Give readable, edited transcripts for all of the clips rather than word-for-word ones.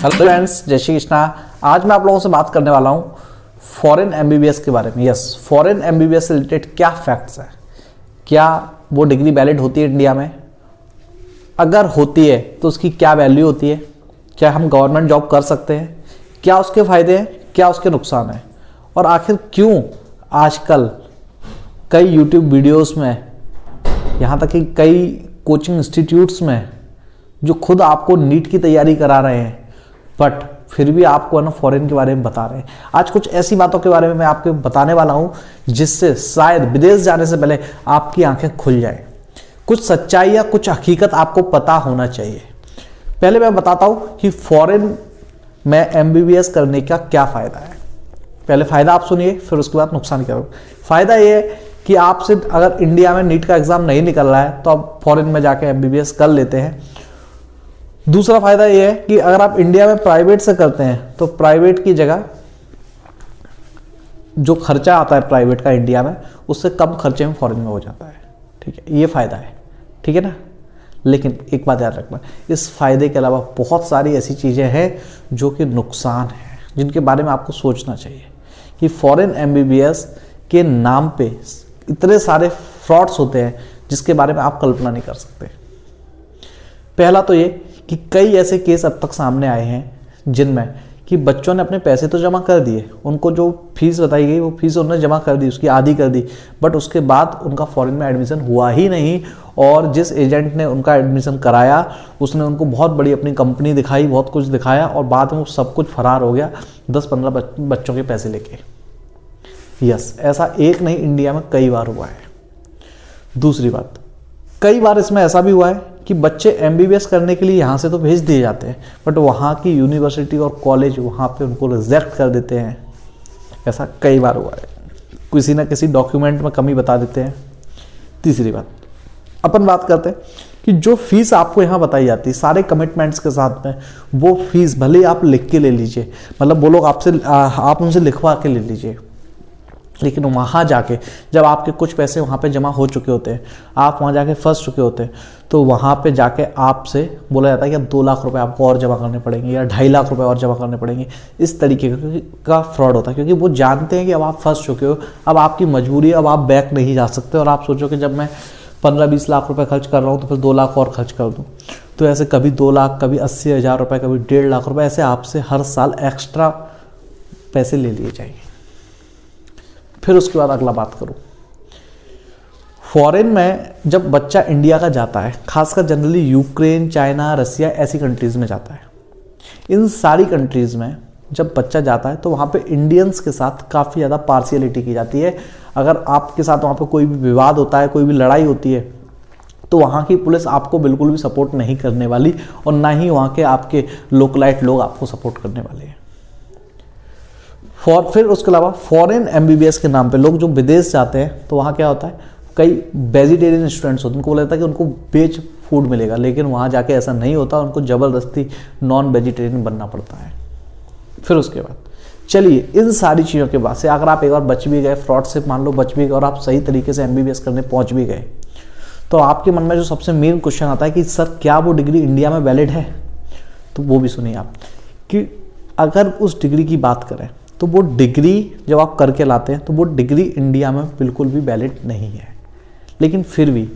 Hello friends, जय श्री कृष्णा। आज मैं आप लोगों से बात करने वाला हूँ फॉरेन एमबीबीएस के बारे में। यस, फॉरेन एमबीबीएस से रिलेटेड क्या फैक्ट्स हैं, क्या वो डिग्री वैलिड होती है इंडिया में, अगर होती है तो उसकी क्या वैल्यू होती है, क्या हम गवर्नमेंट जॉब कर सकते हैं, क्या उसके फ़ायदे हैं, क्या उसके नुकसान हैं, और आखिर क्यों आजकल कई यूट्यूब वीडियोस में, यहाँ तक कि कई कोचिंग इंस्टीट्यूट्स में जो खुद आपको नीट की तैयारी करा रहे हैं बट फिर भी आपको है ना फॉरेन के बारे में बता रहे हैं। आज कुछ ऐसी बातों के बारे में मैं आपको बताने वाला हूं जिससे शायद विदेश जाने से पहले आपकी आंखें खुल जाएं। कुछ सच्चाई या कुछ हकीकत आपको पता होना चाहिए। पहले मैं बताता हूं कि फॉरेन में एमबीबीएस करने का क्या फ़ायदा है। पहले फ़ायदा आप सुनिए, फिर उसके बाद नुकसान क्या होगा। फ़ायदा ये है कि आपसे अगर इंडिया में नीट का एग्ज़ाम नहीं निकल रहा है तो आप फॉरेन में जाके एमबीबीएस कर लेते हैं। दूसरा फायदा यह है कि अगर आप इंडिया में प्राइवेट से करते हैं तो प्राइवेट की जगह जो खर्चा आता है प्राइवेट का इंडिया में, उससे कम खर्चे में फॉरेन में हो जाता है। ठीक है, ये फायदा है, ठीक है ना। लेकिन एक बात याद रखना, इस फायदे के अलावा बहुत सारी ऐसी चीज़ें हैं जो कि नुकसान हैं, जिनके बारे में आपको सोचना चाहिए कि फॉरेन एमबीबीएस के नाम पे इतने सारे फ्रॉड्स होते हैं जिसके बारे में आप कल्पना नहीं कर सकते। पहला तो ये कि कई ऐसे केस अब तक सामने आए हैं जिनमें कि बच्चों ने अपने पैसे तो जमा कर दिए, उनको जो फीस बताई गई वो फीस उन्होंने जमा कर दी, उसकी आधी कर दी, बट उसके बाद उनका फॉरेन में एडमिशन हुआ ही नहीं। और जिस एजेंट ने उनका एडमिशन कराया उसने उनको बहुत बड़ी अपनी कंपनी दिखाई, बहुत कुछ दिखाया, और बाद में वो सब कुछ फरार हो गया 10-15 बच्चों के पैसे लेके। यस, ऐसा एक नहीं, इंडिया में कई बार हुआ है। दूसरी बात, कई बार इसमें ऐसा भी हुआ है कि बच्चे एमबीबीएस करने के लिए यहाँ से तो भेज दिए जाते हैं बट वहाँ की यूनिवर्सिटी और कॉलेज वहाँ पे उनको रिजेक्ट कर देते हैं। ऐसा कई बार हुआ है, किसी ना किसी डॉक्यूमेंट में कमी बता देते हैं। तीसरी बात, अपन बात करते हैं कि जो फीस आपको यहाँ बताई जाती है सारे कमिटमेंट्स के साथ में, वो फीस भले ही आप लिख के ले लीजिए, मतलब वो लोग आप उनसे लिखवा के ले लीजिए, लेकिन वहाँ जाके जब आपके कुछ पैसे वहाँ पे जमा हो चुके होते हैं, आप वहाँ जाके फंस चुके होते हैं, तो वहाँ पे जाके आपसे बोला जाता है कि अब 2 लाख रुपए आपको और जमा करने पड़ेंगे या 2.5 लाख रुपए और जमा करने पड़ेंगे। इस तरीके का फ्रॉड होता है क्योंकि वो जानते हैं कि अब आप फंस चुके हो, अब आपकी मजबूरी, अब आप बैक नहीं जा सकते, और आप सोचो कि जब मैं 15-20 लाख रुपए खर्च कर रहा हूँ तो फिर 2 लाख और खर्च कर दूँ। तो ऐसे कभी 2 लाख, कभी 80,000 रुपये, कभी 1.5 लाख रुपये, ऐसे आपसे हर साल एक्स्ट्रा पैसे ले लिए जाएंगे। फिर उसके बाद अगला बात करूं, फॉरेन में जब बच्चा इंडिया का जाता है, खासकर जनरली यूक्रेन, चाइना, रसिया, ऐसी कंट्रीज़ में जाता है, इन सारी कंट्रीज़ में जब बच्चा जाता है तो वहाँ पे इंडियंस के साथ काफ़ी ज़्यादा पार्शियलिटी की जाती है। अगर आपके साथ वहाँ पे कोई भी विवाद होता है, कोई भी लड़ाई होती है, तो वहाँ की पुलिस आपको बिल्कुल भी सपोर्ट नहीं करने वाली, और ना ही वहाँ के आपके लोकलाइट लोग आपको सपोर्ट करने वाले हैं। फिर उसके अलावा फॉरेन एमबीबीएस के नाम पे लोग जो विदेश जाते हैं तो वहाँ क्या होता है, कई वेजिटेरियन स्टूडेंट्स होते हैं, उनको बोला जाता है कि उनको वेज फूड मिलेगा, लेकिन वहाँ जाके ऐसा नहीं होता, उनको ज़बरदस्ती नॉन वेजिटेरियन बनना पड़ता है। फिर उसके बाद चलिए, इन सारी चीज़ों के बाद से अगर आप एक बार बच भी गए, फ्रॉड से मान लो बच भी गए, और आप सही तरीके से एमबीबीएस करने पहुँच भी गए, तो आपके मन में जो सबसे मेन क्वेश्चन आता है कि सर क्या वो डिग्री इंडिया में वैलिड है, तो वो भी सुनिए आप कि अगर उस डिग्री की बात करें तो वो डिग्री जब आप करके लाते हैं तो वो डिग्री इंडिया में बिल्कुल भी वैलिड नहीं है। लेकिन फिर भी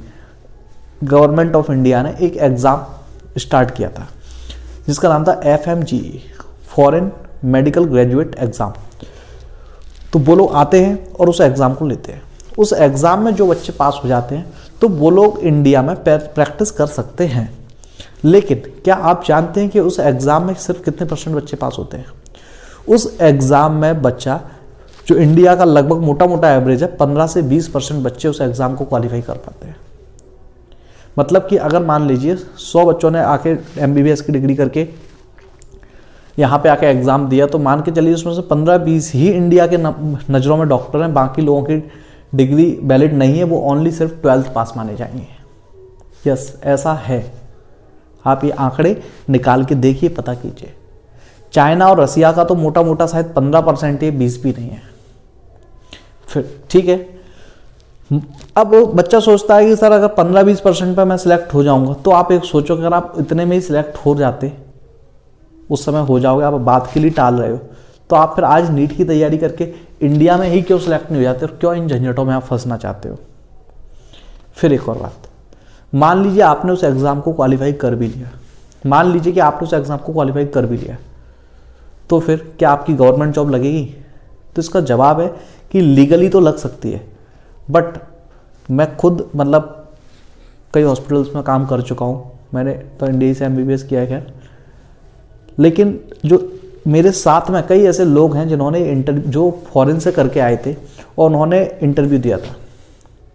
गवर्नमेंट ऑफ इंडिया ने एक एग्ज़ाम स्टार्ट किया था जिसका नाम था FMGE, foreign medical graduate exam. तो वो लोग आते हैं और उस एग्ज़ाम को लेते हैं। उस एग्ज़ाम में जो बच्चे पास हो जाते हैं तो वो लोग इंडिया में प्रैक्टिस कर सकते हैं। लेकिन क्या आप जानते हैं कि उस एग्ज़ाम में सिर्फ कितने % बच्चे पास होते हैं? उस एग्ज़ाम में बच्चा, जो इंडिया का लगभग मोटा मोटा एवरेज है, 15 से 20% बच्चे उस एग्ज़ाम को क्वालिफाई कर पाते हैं। मतलब कि अगर मान लीजिए 100 बच्चों ने आके एमबीबीएस की डिग्री करके यहाँ पे आके एग्ज़ाम दिया, तो मान के चलिए उसमें से 15-20 ही इंडिया के नज़रों में डॉक्टर हैं, बाकी लोगों की डिग्री वैलिड नहीं है, वो ओनली सिर्फ 12th पास माने जाएंगे। यस, ऐसा है, आप ये आंकड़े निकाल के देखिए, पता कीजिए। चाइना और रसिया का तो मोटा मोटा शायद 15% है, 20 भी नहीं है। फिर ठीक है, अब बच्चा सोचता है कि सर अगर 15-20% पे मैं सिलेक्ट हो जाऊंगा, तो आप एक सोचो कि अगर आप इतने में ही सिलेक्ट हो जाते उस समय हो जाओगे, आप बात के लिए टाल रहे हो, तो आप फिर आज नीट की तैयारी करके इंडिया में ही क्यों सिलेक्ट नहीं हो जाते और क्यों इन झंझटों में आप फंसना चाहते हो। फिर एक और बात, मान लीजिए आपने उस एग्ज़ाम को क्वालिफाई कर भी लिया, मान लीजिए कि आपने उस एग्ज़ाम को क्वालिफाई कर भी लिया, तो फिर क्या आपकी गवर्नमेंट जॉब लगेगी? तो इसका जवाब है कि लीगली तो लग सकती है, बट मैं खुद मतलब कई हॉस्पिटल्स में काम कर चुका हूँ, मैंने तो इंडिया से MBBS किया है खैर, लेकिन जो मेरे साथ में कई ऐसे लोग हैं जिन्होंने इंटरव्यू, जो फॉरेन से करके आए थे और उन्होंने इंटरव्यू दिया था।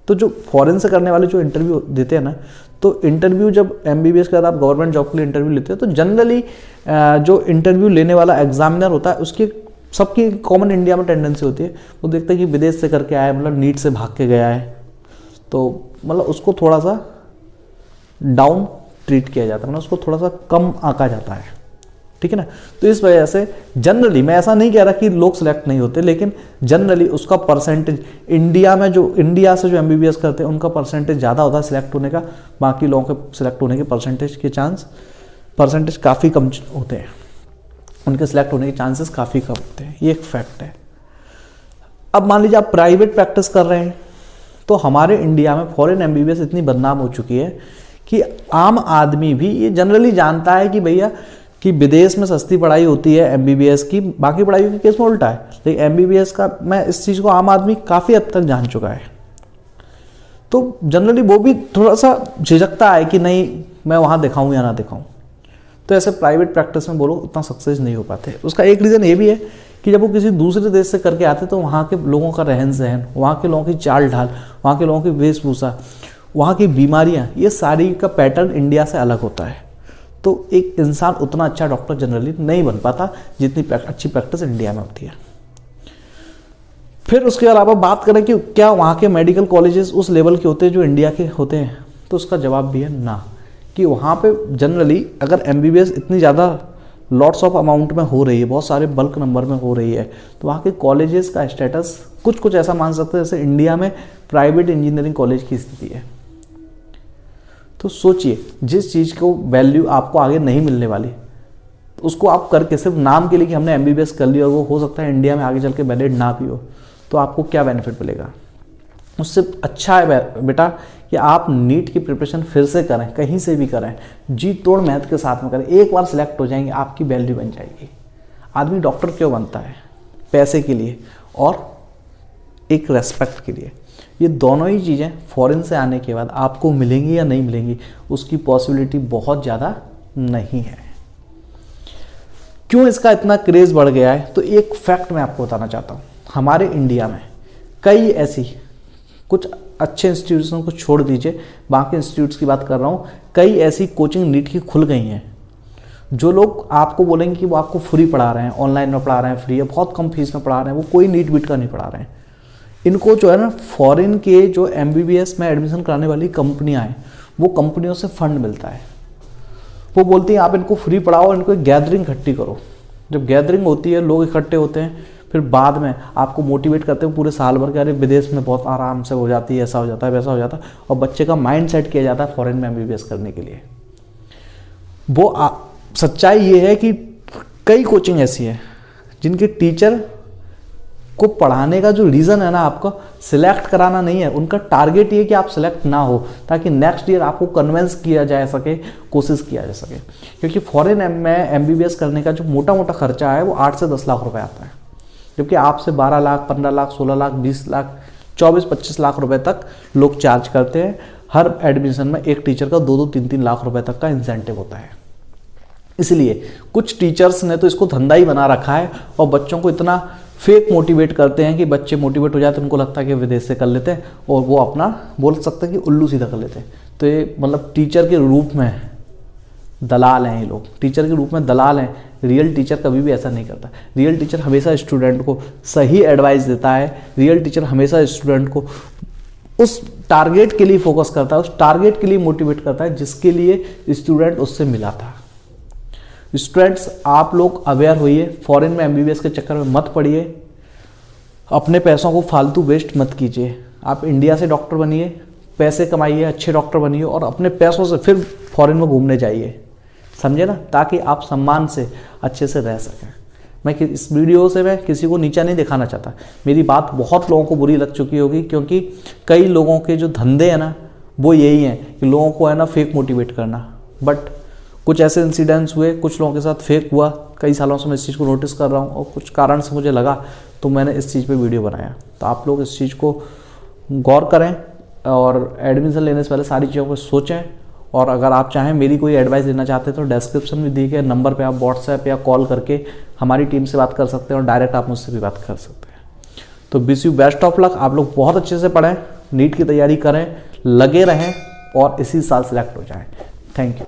तो जो फॉरेन से करने वाले जो इंटरव्यू देते हैं ना, तो इंटरव्यू जब MBBS के बाद आप गवर्नमेंट जॉब के लिए इंटरव्यू लेते हो, तो जनरली जो इंटरव्यू लेने वाला एग्जामिनर होता है उसकी सबकी कॉमन इंडिया में टेंडेंसी होती है, वो देखते हैं कि विदेश से करके आया है, मतलब नीट से भाग के गया है, तो मतलब उसको थोड़ा सा डाउन ट्रीट किया जाता है, मतलब उसको थोड़ा सा कम आंका जाता है, ठीक है ना। तो इस वजह से जनरली, मैं ऐसा नहीं कह रहा कि लोग सिलेक्ट नहीं होते, लेकिन जनरली उसका परसेंटेज इंडिया में जो इंडिया से जो MBBS करते हैं उनका परसेंटेज ज़्यादा होता है सिलेक्ट होने का, बाकी लोगों के सिलेक्ट होने के परसेंटेज काफ़ी कम होते हैं, उनके सिलेक्ट होने के चांसेस काफ़ी कम होते हैं, ये एक फैक्ट है। अब मान लीजिए आप प्राइवेट प्रैक्टिस कर रहे हैं, तो हमारे इंडिया में फॉरेन MBBS इतनी बदनाम हो चुकी है कि आम आदमी भी ये जनरली जानता है कि भैया कि विदेश में सस्ती पढ़ाई होती है MBBS की, बाकी पढ़ाई के केस में उल्टा है, लेकिन MBBS का मैं इस चीज़ को आम आदमी काफ़ी हद तक जान चुका है, तो जनरली वो भी थोड़ा सा झिझकता है कि नहीं मैं वहाँ दिखाऊँ या ना दिखाऊँ। तो ऐसे प्राइवेट प्रैक्टिस में बोलो उतना सक्सेस नहीं हो पाते। उसका एक रीज़न ये भी है कि जब वो किसी दूसरे देश से करके आते तो वहाँ के लोगों का रहन सहन, वहाँ के लोगों की चाल ढाल, वहाँ के लोगों की वेशभूषा, वहाँ की बीमारियाँ, ये सारी का पैटर्न इंडिया से अलग होता है, तो एक इंसान उतना अच्छा डॉक्टर जनरली नहीं बन पाता जितनी अच्छी प्रैक्टिस इंडिया में होती है। फिर उसके अलावा बात करें कि क्या वहाँ के मेडिकल कॉलेजेस उस लेवल के होते हैं जो इंडिया के होते हैं, तो उसका जवाब भी है ना, कि वहाँ पे जनरली अगर MBBS इतनी ज़्यादा लॉट्स ऑफ अमाउंट में हो रही है, बहुत सारे बल्क नंबर में हो रही है, तो वहाँ के कॉलेजेस का स्टेटस कुछ ऐसा मान सकते हैं जैसे इंडिया में प्राइवेट इंजीनियरिंग कॉलेज की स्थिति है। तो सोचिए, जिस चीज़ को वैल्यू आपको आगे नहीं मिलने वाली, उसको आप करके सिर्फ नाम के लिए कि हमने MBBS कर लिया और वो हो सकता है इंडिया में आगे चल के वैलिड ना भी हो, तो आपको क्या बेनिफिट मिलेगा? उससे अच्छा है बेटा कि आप नीट की प्रिपरेशन फिर से करें, कहीं से भी करें, जी तोड़ मेहनत के साथ में करें, एक बार सिलेक्ट हो जाएंगे, आपकी वैल्यू बन जाएगी। आदमी डॉक्टर क्यों बनता है? पैसे के लिए और एक रेस्पेक्ट के लिए। ये दोनों ही चीज़ें फॉरेन से आने के बाद आपको मिलेंगी या नहीं मिलेंगी, उसकी पॉसिबिलिटी बहुत ज़्यादा नहीं है। क्यों इसका इतना क्रेज़ बढ़ गया है? तो एक फैक्ट मैं आपको बताना चाहता हूँ। हमारे इंडिया में कई ऐसी, कुछ अच्छे इंस्टीट्यूशन को छोड़ दीजिए, बाकी इंस्टीट्यूट्स की बात कर रहा हूँ, कई ऐसी कोचिंग नीट की खुल गई हैं। जो लोग आपको बोलेंगे कि वो आपको फ्री पढ़ा रहे हैं, ऑनलाइन में पढ़ा रहे हैं, फ्री है, बहुत कम फीस में पढ़ा रहे हैं, वो कोई नीट बीट का नहीं पढ़ा रहे हैं। इनको जो है ना, फॉरेन के जो MBBS में एडमिशन कराने वाली कंपनियां हैं, वो कंपनियों से फंड मिलता है। वो बोलती हैं आप इनको फ्री पढ़ाओ, इनको एक गैदरिंग इकट्ठी करो। जब गैदरिंग होती है, लोग इकट्ठे होते हैं, फिर बाद में आपको मोटिवेट करते हैं पूरे साल भर के, अरे विदेश में बहुत आराम से हो जाती है, ऐसा हो जाता है, वैसा हो जाता है, और बच्चे का माइंड सेट किया जाता है फॉरेन में MBBS करने के लिए। वो सच्चाई ये है कि कई कोचिंग ऐसी है जिनके टीचर को पढ़ाने का जो रीज़न है ना, आपको सिलेक्ट कराना नहीं है, उनका टारगेट ये कि आप सिलेक्ट ना हो, ताकि नेक्स्ट ईयर आपको कन्विंस किया जा सके, कोशिश किया जा सके। क्योंकि फॉरेन में MBBS करने का जो मोटा मोटा खर्चा है वो 8 से 10 लाख रुपए आता है, जबकि आपसे 12 लाख, 15 लाख, 16 लाख, 20 लाख, 24-25 लाख रुपए तक लोग चार्ज करते हैं। हर एडमिशन में एक टीचर का 2-2, 3-3 लाख रुपए तक का इंसेंटिव होता है। इसलिए कुछ टीचर्स ने तो इसको धंधा ही बना रखा है और बच्चों को इतना फेक मोटिवेट करते हैं कि बच्चे मोटिवेट हो जाते हैं, उनको लगता है कि विदेश से कर लेते हैं और वो अपना बोल सकते हैं कि उल्लू सीधा कर लेते हैं। तो ये मतलब टीचर के रूप में दलाल हैं ये लोग, टीचर के रूप में दलाल हैं। रियल टीचर कभी भी ऐसा नहीं करता। रियल टीचर हमेशा स्टूडेंट को सही एडवाइस देता है। रियल टीचर हमेशा स्टूडेंट को उस टारगेट के लिए फोकस करता है, उस टारगेट के लिए मोटिवेट करता है जिसके लिए स्टूडेंट उससे मिला था। स्टूडेंट्स, आप लोग अवेयर होइए, फॉरेन में MBBS के चक्कर में मत पड़िए, अपने पैसों को फालतू वेस्ट मत कीजिए। आप इंडिया से डॉक्टर बनिए, पैसे कमाइए, अच्छे डॉक्टर बनिए और अपने पैसों से फिर फॉरेन में घूमने जाइए। समझे ना, ताकि आप सम्मान से अच्छे से रह सकें। मैं इस वीडियो से मैं किसी को नीचा नहीं दिखाना चाहता। मेरी बात बहुत लोगों को बुरी लग चुकी होगी, क्योंकि कई लोगों के जो धंधे हैं ना वो यही हैं कि लोगों को है ना फेक मोटिवेट करना। बट कुछ ऐसे इंसिडेंट्स हुए, कुछ लोगों के साथ फेक हुआ, कई सालों से मैं इस चीज़ को नोटिस कर रहा हूँ और कुछ कारण से मुझे लगा तो मैंने इस चीज़ पे वीडियो बनाया। तो आप लोग इस चीज़ को गौर करें और एडमिशन लेने से पहले सारी चीज़ों को सोचें। और अगर आप चाहें मेरी कोई एडवाइस लेना चाहते हैं तो डिस्क्रिप्शन में दिए गए नंबर पे आप व्हाट्सएप या कॉल करके हमारी टीम से बात कर सकते हैं और डायरेक्ट आप मुझसे भी बात कर सकते हैं। तो wish you best of luck. आप लोग बहुत अच्छे से पढ़ें, नीट की तैयारी करें, लगे रहें और इसी साल सेलेक्ट हो जाएं। Thank you.